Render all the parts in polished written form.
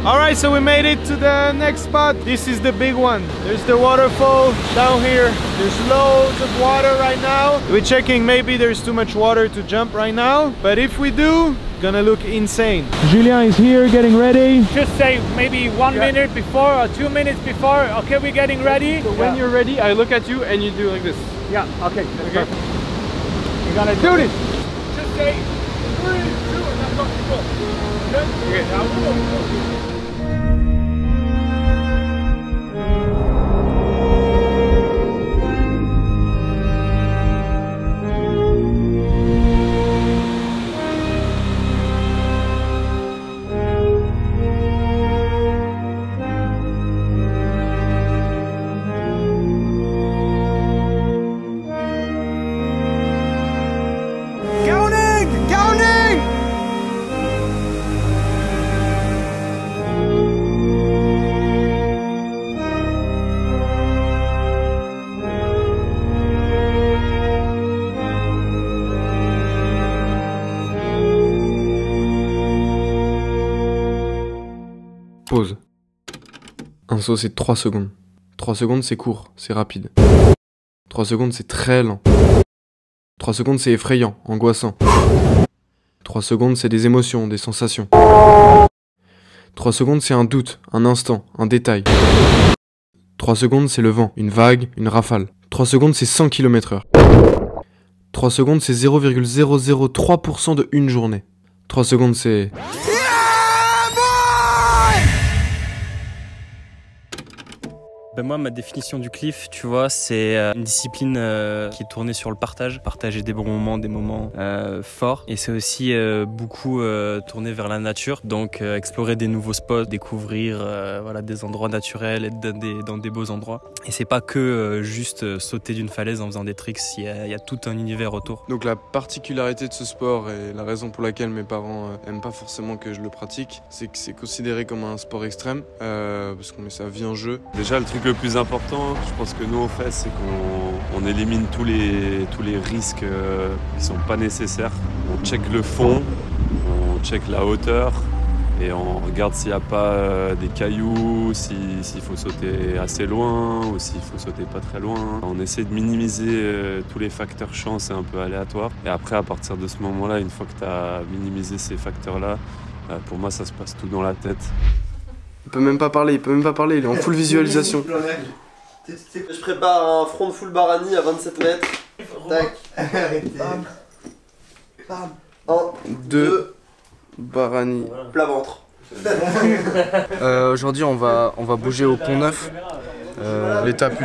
Alright, so we made it to the next spot. This is the big one. There's the waterfall down here. There's loads of water right now. We're checking, maybe there's too much water to jump right now, but if we do, gonna look insane. Julien is here getting ready. Just say maybe 1 minute before or 2 minutes before. Okay, we're getting ready. So when you're ready, I look at you and you do like this. Yeah, okay. Okay. You're gonna do this. Just say 3, 2, and I'm going to go. Okay, now go. Pause. Un saut c'est 3 secondes. 3 secondes c'est court, c'est rapide. 3 secondes c'est très lent. 3 secondes c'est effrayant, angoissant. 3 secondes c'est des émotions, des sensations. 3 secondes c'est un doute, un instant, un détail. 3 secondes c'est le vent, une vague, une rafale. 3 secondes c'est 100 km/h. 3 secondes c'est 0,003% de une journée. 3 secondes c'est... Ben moi, ma définition du cliff, tu vois, c'est une discipline qui est tournée sur le partage. Partager des bons moments, des moments forts. Et c'est aussi beaucoup tourné vers la nature. Donc explorer des nouveaux spots, découvrir voilà, des endroits naturels, être dans des beaux endroits. Et c'est pas que juste sauter d'une falaise en faisant des tricks, il y a tout un univers autour. Donc la particularité de ce sport et la raison pour laquelle mes parents aiment pas forcément que je le pratique, c'est que c'est considéré comme un sport extrême, parce qu'on met sa vie en jeu. Déjà le truc le plus important, je pense que nous on fait, c'est qu'on élimine tous les risques qui sont pas nécessaires. On check le fond, on check la hauteur et on regarde s'il n'y a pas des cailloux, s'il faut sauter assez loin ou s'il faut sauter pas très loin. On essaie de minimiser tous les facteurs chance et un peu aléatoires. Et après, à partir de ce moment-là, une fois que tu as minimisé ces facteurs-là, pour moi ça se passe tout dans la tête. Il peut même pas parler, il est en full visualisation. Je prépare un front full barani à 27 mètres. Tac. Bam. Bam. 1, 2, barani. Plat ventre. Aujourd'hui on va bouger au Pont Neuf. L'étape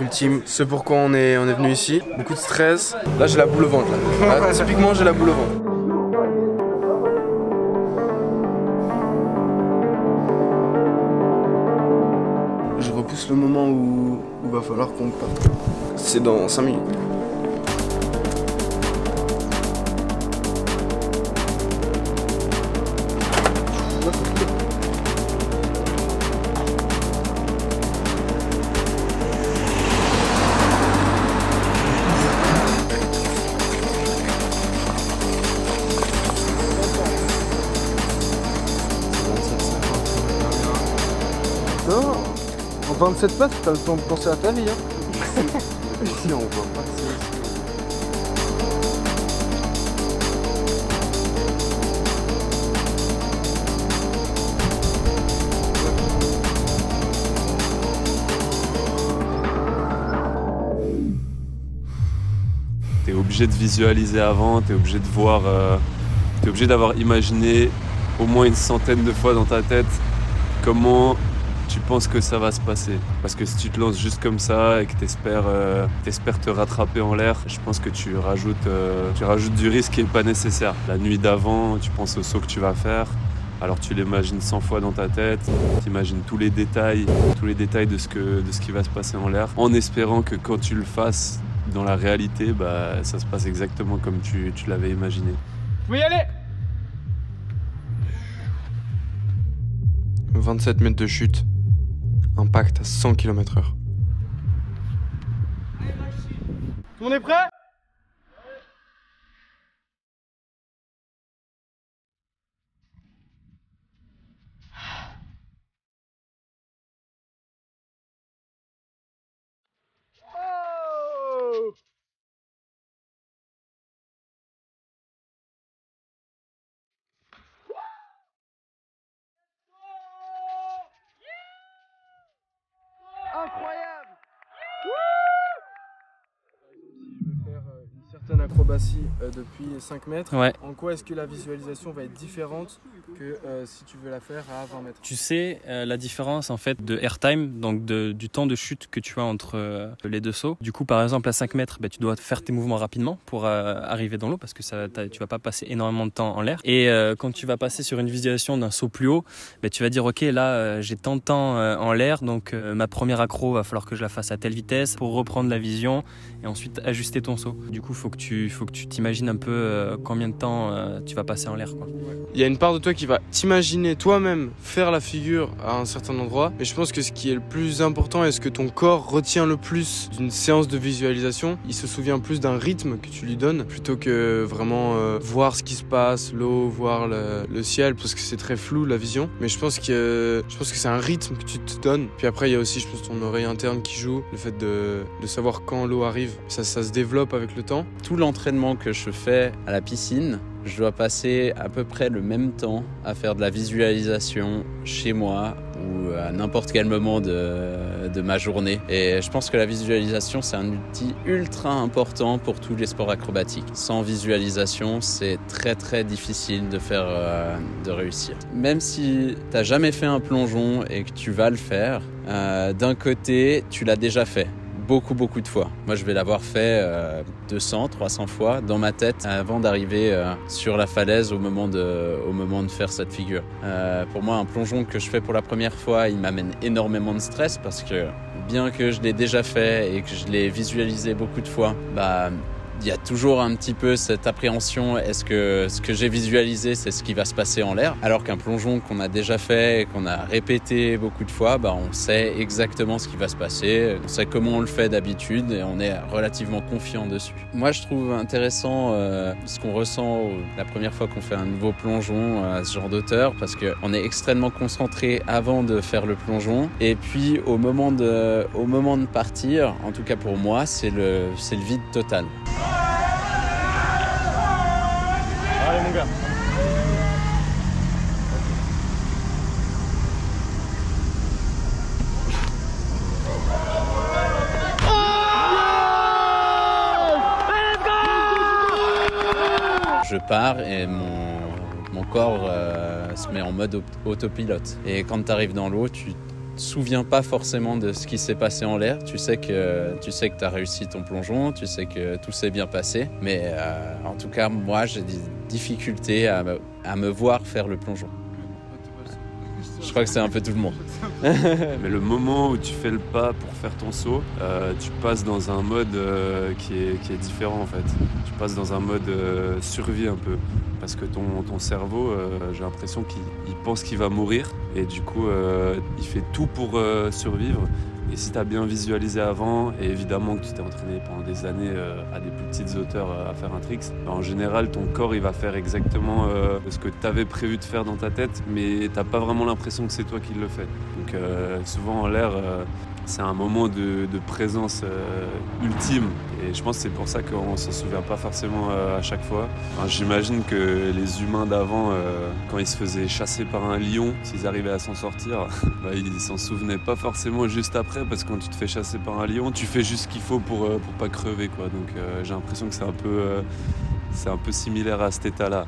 ultime, ce pourquoi on est venu ici. Beaucoup de stress. Là j'ai la boule au ventre là. Là, typiquement j'ai la boule au ventre. Je repousse le moment où va falloir qu'on parte. C'est dans 5 minutes. Non, en 27 mètres, t'as le temps de penser à ta vie. Hein. Si on voit pas que c'est... T'es obligé de visualiser avant, t'es obligé de voir, t'es obligé d'avoir imaginé au moins une centaine de fois dans ta tête comment tu penses que ça va se passer. Parce que si tu te lances juste comme ça et que t'espères te rattraper en l'air, je pense que tu rajoutes du risque qui n'est pas nécessaire. La nuit d'avant, tu penses au saut que tu vas faire, alors tu l'imagines 100 fois dans ta tête, tu imagines tous les détails de ce qui va se passer en l'air, en espérant que quand tu le fasses dans la réalité, bah, ça se passe exactement comme tu l'avais imaginé. Vous pouvez y aller. 27 mètres de chute, impact à 100 km/h. Tout le monde est prêt? l'acrobatie depuis 5 mètres. Ouais. En quoi est-ce que la visualisation va être différente que si tu veux la faire à 20 mètres? Tu sais la différence en fait de airtime, donc du temps de chute que tu as entre les deux sauts. Du coup, par exemple, à 5 mètres, tu dois faire tes mouvements rapidement pour arriver dans l'eau parce que tu vas pas passer énormément de temps en l'air. Et quand tu vas passer sur une visualisation d'un saut plus haut, tu vas dire ok, là j'ai tant de temps en l'air, donc ma première accro va falloir que je la fasse à telle vitesse pour reprendre la vision et ensuite ajuster ton saut. Du coup, faut que tu t'imagines un peu combien de temps tu vas passer en l'air, quoi. Il y a une part de toi qui va t'imaginer toi-même faire la figure à un certain endroit, mais je pense que ce qui est le plus important et ce que ton corps retient le plus d'une séance de visualisation, il se souvient plus d'un rythme que tu lui donnes plutôt que vraiment voir ce qui se passe, l'eau, voir le ciel, parce que c'est très flou la vision. Mais je pense que c'est un rythme que tu te donnes. Puis après il y a aussi, je pense, ton oreille interne qui joue, le fait de savoir quand l'eau arrive. Ça se développe avec le temps. Tout l'entraînement que je fais à la piscine, je dois passer à peu près le même temps à faire de la visualisation chez moi ou à n'importe quel moment de ma journée. Et je pense que la visualisation, c'est un outil ultra important pour tous les sports acrobatiques. Sans visualisation, c'est très très difficile de réussir. Même si tu n'as jamais fait un plongeon et que tu vas le faire, d'un côté, tu l'as déjà fait. Beaucoup de fois. Moi, je vais l'avoir fait 200, 300 fois dans ma tête avant d'arriver sur la falaise au moment de faire cette figure. Pour moi, un plongeon que je fais pour la première fois, il m'amène énormément de stress parce que bien que je l'ai déjà fait et que je l'ai visualisé beaucoup de fois, il y a toujours un petit peu cette appréhension, est-ce que ce que j'ai visualisé, c'est ce qui va se passer en l'air? Alors qu'un plongeon qu'on a déjà fait et qu'on a répété beaucoup de fois, on sait exactement ce qui va se passer, on sait comment on le fait d'habitude et on est relativement confiant dessus. Moi, je trouve intéressant ce qu'on ressent la première fois qu'on fait un nouveau plongeon à ce genre d'auteur, parce qu'on est extrêmement concentré avant de faire le plongeon, et puis au moment de partir, en tout cas pour moi, c'est le vide total. Allez mon gars. Je pars et mon corps se met en mode autopilote. Et quand tu arrives dans l'eau, tu te souviens pas forcément de ce qui s'est passé en l'air. Tu sais que tu as réussi ton plongeon, tu sais que tout s'est bien passé. Mais en tout cas, moi, j'ai des difficultés à me voir faire le plongeon. Je crois que c'est un peu tout le monde. Mais le moment où tu fais le pas pour faire ton saut, tu passes dans un mode qui est différent en fait. Tu passes dans un mode survie un peu. Parce que ton cerveau, j'ai l'impression qu'il pense qu'il va mourir. Et du coup, il fait tout pour survivre. Et si tu as bien visualisé avant, et évidemment que tu t'es entraîné pendant des années à des plus petites hauteurs à faire un tricks, en général ton corps il va faire exactement ce que tu avais prévu de faire dans ta tête, mais t'as pas vraiment l'impression que c'est toi qui le fais. Donc souvent en l'air, c'est un moment de présence ultime, et je pense que c'est pour ça qu'on s'en souvient pas forcément à chaque fois. Enfin, j'imagine que les humains d'avant, quand ils se faisaient chasser par un lion, s'ils arrivaient à s'en sortir, ils s'en souvenaient pas forcément juste après, parce que quand tu te fais chasser par un lion, tu fais juste ce qu'il faut pour pas crever, quoi. Donc j'ai l'impression que c'est un peu similaire à cet état-là.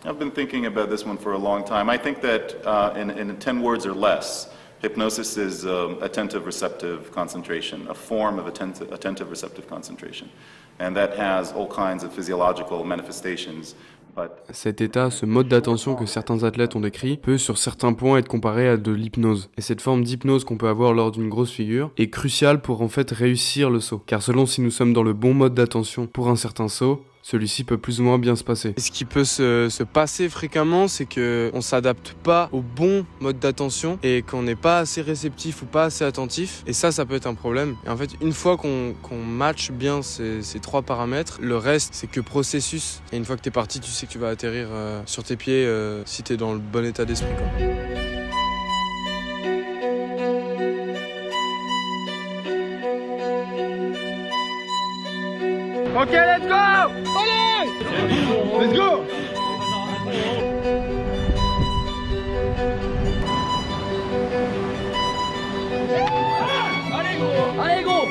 I've been thinking about this one for a long time. I think that in 10 words or less, hypnosis is attentive receptive concentration, a form of attentive receptive concentration. And that has all kinds of physiological manifestations. Cet état, ce mode d'attention que certains athlètes ont décrit, peut sur certains points être comparé à de l'hypnose. Et cette forme d'hypnose qu'on peut avoir lors d'une grosse figure est cruciale pour en fait réussir le saut. Car selon si nous sommes dans le bon mode d'attention pour un certain saut, celui-ci peut plus ou moins bien se passer. Et ce qui peut se passer fréquemment, c'est qu'on s'adapte pas au bon mode d'attention et qu'on n'est pas assez réceptif ou pas assez attentif. Et ça peut être un problème. Et en fait, une fois qu'on matche bien ces 3 paramètres, le reste, c'est que processus. Et une fois que t'es parti, tu sais que tu vas atterrir sur tes pieds si t'es dans le bon état d'esprit, quoi. Ok, let's go! Allez! Let's go! Allez gros! Allez gros!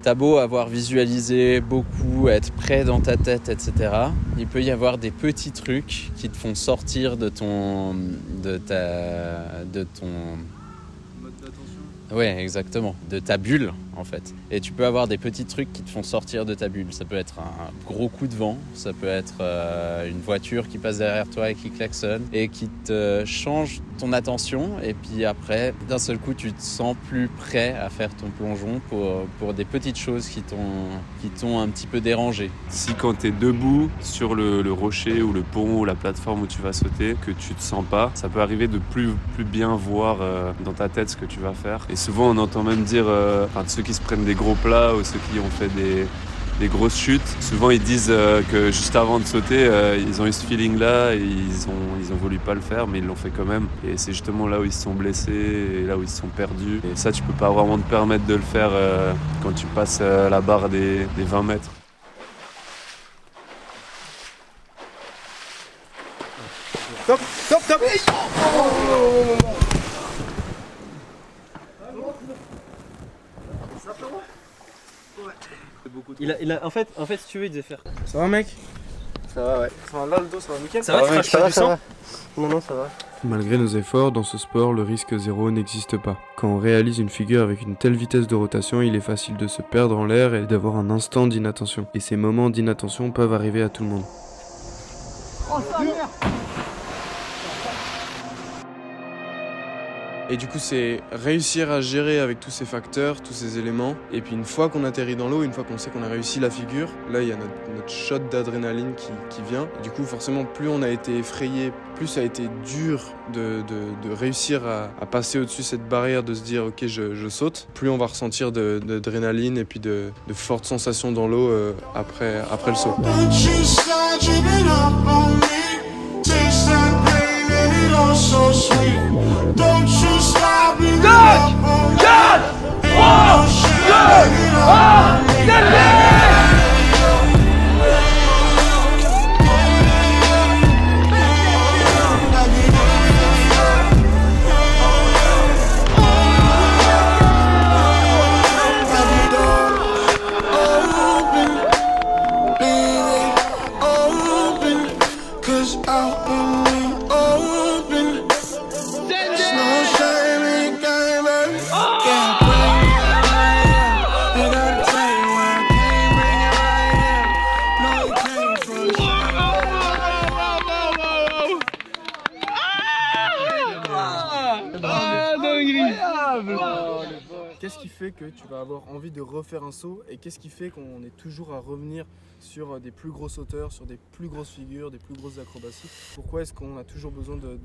T'as beau avoir visualisé beaucoup, être près dans ta tête, etc. Il peut y avoir des petits trucs qui te font sortir de ton... Ouais, exactement. De ta bulle, en fait. Et tu peux avoir des petits trucs qui te font sortir de ta bulle. Ça peut être un gros coup de vent, ça peut être une voiture qui passe derrière toi et qui klaxonne et qui te change ton attention. Et puis après, d'un seul coup, tu te sens plus prêt à faire ton plongeon pour des petites choses qui t'ont un petit peu dérangé. Si quand tu es debout sur le rocher ou le pont ou la plateforme où tu vas sauter, que tu te sens pas, ça peut arriver de plus bien voir dans ta tête ce que tu vas faire. Et souvent on entend même dire, de ceux qui se prennent des gros plats ou ceux qui ont fait des grosses chutes, souvent ils disent que juste avant de sauter, ils ont eu ce feeling là et ils ont voulu pas le faire mais ils l'ont fait quand même. Et c'est justement là où ils se sont blessés et là où ils se sont perdus. Et ça tu peux pas vraiment te permettre de le faire quand tu passes la barre des 20 mètres. Stop, stop, stop. En fait, si tu veux, il devait faire. Ça va, mec? Ça va, ouais. Ça va, là, le dos, ça va nickel? Ça va, tu craches pas du sang? Non, ça va. Malgré nos efforts, dans ce sport, le risque zéro n'existe pas. Quand on réalise une figure avec une telle vitesse de rotation, il est facile de se perdre en l'air et d'avoir un instant d'inattention. Et ces moments d'inattention peuvent arriver à tout le monde. Et du coup, c'est réussir à gérer avec tous ces facteurs, tous ces éléments. Et puis une fois qu'on atterrit dans l'eau, une fois qu'on sait qu'on a réussi la figure, là, il y a notre shot d'adrénaline qui vient. Et du coup, forcément, plus on a été effrayé, plus ça a été dur de réussir à passer au-dessus de cette barrière, de se dire « Ok, je saute », plus on va ressentir d'adrénaline et puis de fortes sensations dans l'eau après le saut. Qu'est-ce qui fait que tu vas avoir envie de refaire un saut et qu'est-ce qui fait qu'on est toujours à revenir sur des plus grosses hauteurs, sur des plus grosses figures, des plus grosses acrobaties? Pourquoi est-ce qu'on a toujours besoin de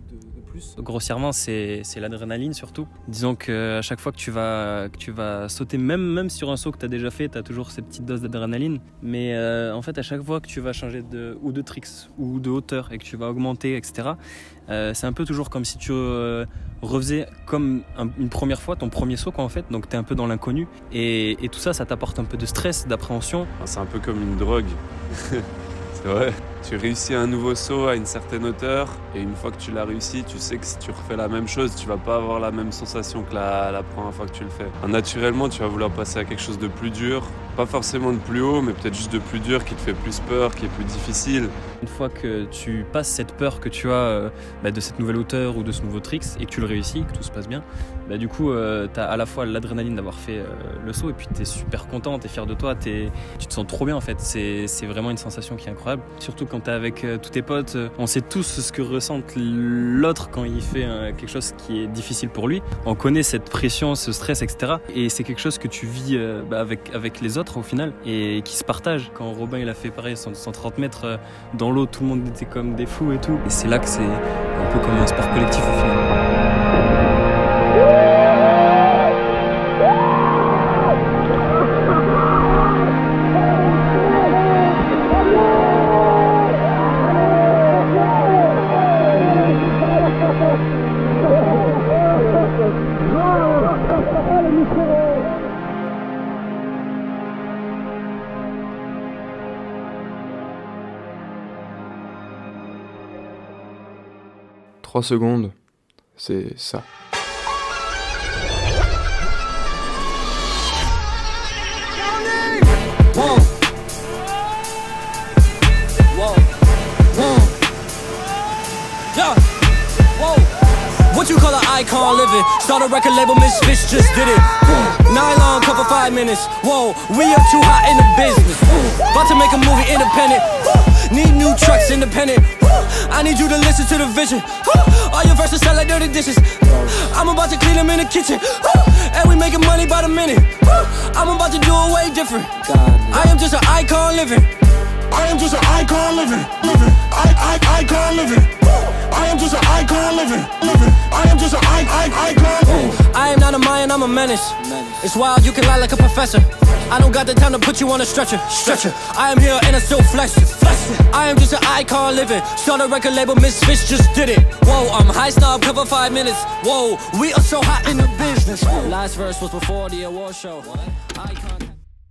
plus? Grossièrement, c'est l'adrénaline surtout. Disons qu'à chaque fois que tu vas sauter, même sur un saut que tu as déjà fait, tu as toujours ces petites doses d'adrénaline. Mais en fait, à chaque fois que tu vas changer de tricks ou de hauteur et que tu vas augmenter, etc., c'est un peu toujours comme si tu refaisais comme une première fois ton premier saut, quoi, en fait. Donc tu es un peu dans l'inconnu et tout ça t'apporte un peu de stress, d'appréhension. C'est un peu comme une drogue. C'est vrai. Tu réussis un nouveau saut à une certaine hauteur et une fois que tu l'as réussi, tu sais que si tu refais la même chose, tu vas pas avoir la même sensation que la première fois que tu le fais. Naturellement, tu vas vouloir passer à quelque chose de plus dur, pas forcément de plus haut, mais peut-être juste de plus dur, qui te fait plus peur, qui est plus difficile. Une fois que tu passes cette peur que tu as de cette nouvelle hauteur ou de ce nouveau tricks et que tu le réussis, que tout se passe bien, du coup, tu as à la fois l'adrénaline d'avoir fait le saut et puis tu es super content, tu es fier de toi, tu te sens trop bien en fait. C'est vraiment une sensation qui est incroyable. Surtout quand tu es avec tous tes potes, on sait tous ce que ressent l'autre quand il fait quelque chose qui est difficile pour lui. On connaît cette pression, ce stress, etc. Et c'est quelque chose que tu vis avec les autres au final et qui se partage. Quand Robin il a fait pareil 130 mètres dans l'eau, tout le monde était comme des fous et tout. Et c'est là que c'est un peu comme un sport collectif au final. Trois secondes, c'est ça. Down What you call an icon living? Start a record label, Misfits just did it. Nylon cover 5 minutes. Whoa, we are too hot in the business. About to make a movie independent. Need new trucks independent. I need you to listen to the vision. All your verses sound like dirty dishes. I'm about to clean them in the kitchen. And we making money by the minute. I'm about to do it way different. I am just an icon living. I am just an icon living. Icon living. I am just an icon living. I am just an icon. I am not a Mayan, I'm a menace. It's wild, you can lie like a professor. I don't got the time to put you on a stretcher. I am here and I still flex. I am just an icon living. Start a record label, Misfits just did it. Whoa, I'm high snob, cover 5 minutes. Whoa, we are so hot in the business. Last verse was before the award show. Icon